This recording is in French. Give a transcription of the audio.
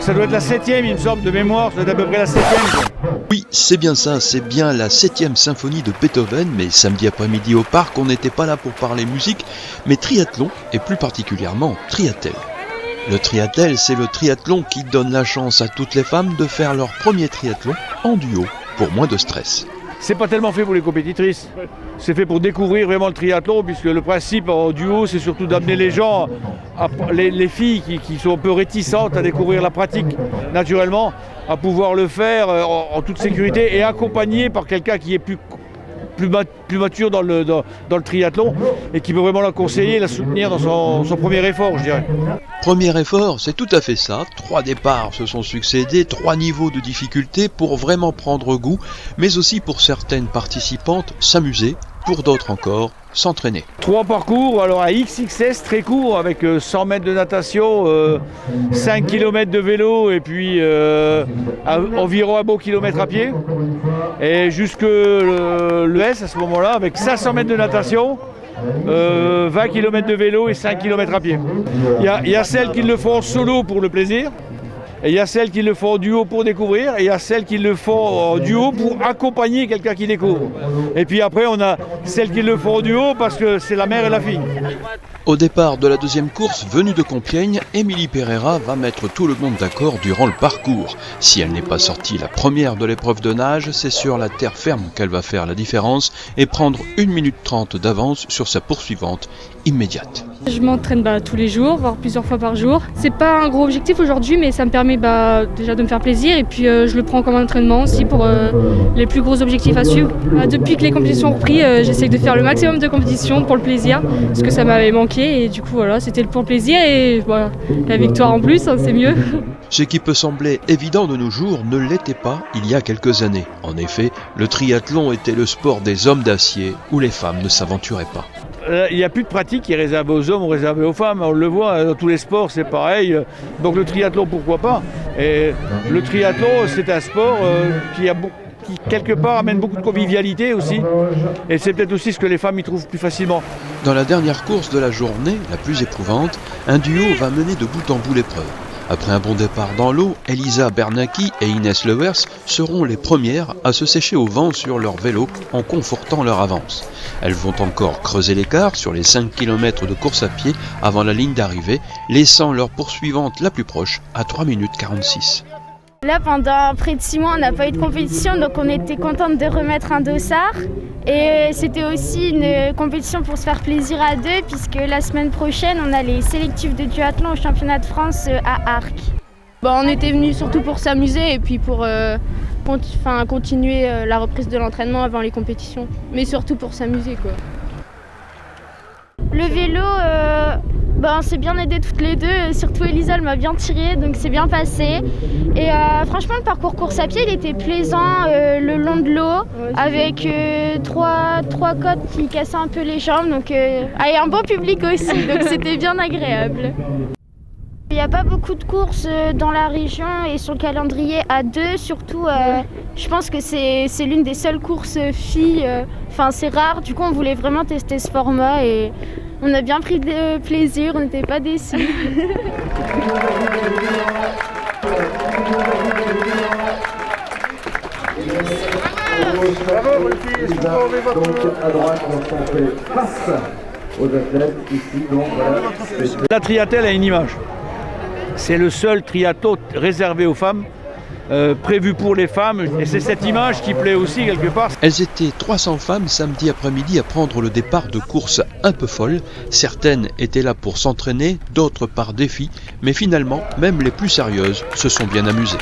Ça doit être la 7e, il me semble, de mémoire, ça doit être à peu près la 7e. Oui, c'est bien ça, c'est bien la 7e symphonie de Beethoven, mais samedi après-midi au parc, on n'était pas là pour parler musique, mais triathlon, et plus particulièrement triathlon. Le triathlon, c'est le triathlon qui donne la chance à toutes les femmes de faire leur premier triathlon en duo, pour moins de stress. C'est pas tellement fait pour les compétitrices, c'est fait pour découvrir vraiment le triathlon, puisque le principe en duo, c'est surtout d'amener les gens, les filles qui sont un peu réticentes à découvrir la pratique naturellement, à pouvoir le faire en toute sécurité et accompagné par quelqu'un qui est plus mature dans le triathlon et qui peut vraiment la conseiller, la soutenir dans son premier effort, je dirais. Premier effort, c'est tout à fait ça. 3 départs se sont succédés, 3 niveaux de difficulté pour vraiment prendre goût, mais aussi pour certaines participantes s'amuser, pour d'autres encore s'entraîner. 3 parcours, alors à XXS très court, avec 100 mètres de natation, 5 km de vélo et puis environ un bon kilomètre à pied. Et jusque le S à ce moment-là, avec 500 mètres de natation, 20 km de vélo et 5 km à pied. Il y a celles qui le font en solo pour le plaisir, et il y a celles qui le font en duo pour découvrir, et il y a celles qui le font en duo pour accompagner quelqu'un qui découvre. Et puis après, on a celles qui le font en duo parce que c'est la mère et la fille. Au départ de la deuxième course, venue de Compiègne, Émilie Pereira va mettre tout le monde d'accord durant le parcours. Si elle n'est pas sortie la première de l'épreuve de nage, c'est sur la terre ferme qu'elle va faire la différence et prendre 1 minute 30 d'avance sur sa poursuivante immédiate. Je m'entraîne tous les jours, voire plusieurs fois par jour. C'est pas un gros objectif aujourd'hui, mais ça me permet déjà de me faire plaisir et puis je le prends comme un entraînement aussi pour les plus gros objectifs à suivre. Depuis que les compétitions ont repris, j'essaie de faire le maximum de compétitions pour le plaisir, parce que ça m'avait manqué et du coup voilà, c'était pour le plaisir et voilà, la victoire en plus, c'est mieux. Ce qui peut sembler évident de nos jours ne l'était pas il y a quelques années. En effet, le triathlon était le sport des hommes d'acier où les femmes ne s'aventuraient pas. Il n'y a plus de pratique qui est réservée aux hommes ou réservée aux femmes, on le voit, dans tous les sports c'est pareil, donc le triathlon pourquoi pas. Et le triathlon c'est un sport qui quelque part amène beaucoup de convivialité aussi, et c'est peut-être aussi ce que les femmes y trouvent plus facilement. Dans la dernière course de la journée, la plus éprouvante, un duo va mener de bout en bout l'épreuve. Après un bon départ dans l'eau, Elisa Bernacki et Inès Lewers seront les premières à se sécher au vent sur leur vélo en confortant leur avance. Elles vont encore creuser l'écart sur les 5 km de course à pied avant la ligne d'arrivée, laissant leur poursuivante la plus proche à 3 minutes 46. Là, pendant près de 6 mois, on n'a pas eu de compétition, donc on était contente de remettre un dossard. Et c'était aussi une compétition pour se faire plaisir à deux, puisque la semaine prochaine, on a les sélectifs de duathlon au championnat de France à Arques. On était venus surtout pour s'amuser et puis pour continuer la reprise de l'entraînement avant les compétitions, mais surtout pour s'amuser, quoi. Le vélo, on s'est bien aidés toutes les deux, surtout Elisa, elle m'a bien tiré, donc c'est bien passé. Et franchement, le parcours course à pied, il était plaisant le long de l'eau, avec trois côtes qui cassaient un peu les jambes, donc et un bon public aussi, donc c'était bien agréable. Il n'y a pas beaucoup de courses dans la région et sur le calendrier à 2, surtout je pense que c'est l'une des seules courses filles, c'est rare, du coup on voulait vraiment tester ce format et on a bien pris de plaisir, on n'était pas déçus. La triathlète a une image. C'est le seul triathlon réservé aux femmes, prévu pour les femmes, et c'est cette image qui plaît aussi quelque part. Elles étaient 300 femmes samedi après-midi à prendre le départ de courses un peu folles. Certaines étaient là pour s'entraîner, d'autres par défi, mais finalement, même les plus sérieuses se sont bien amusées.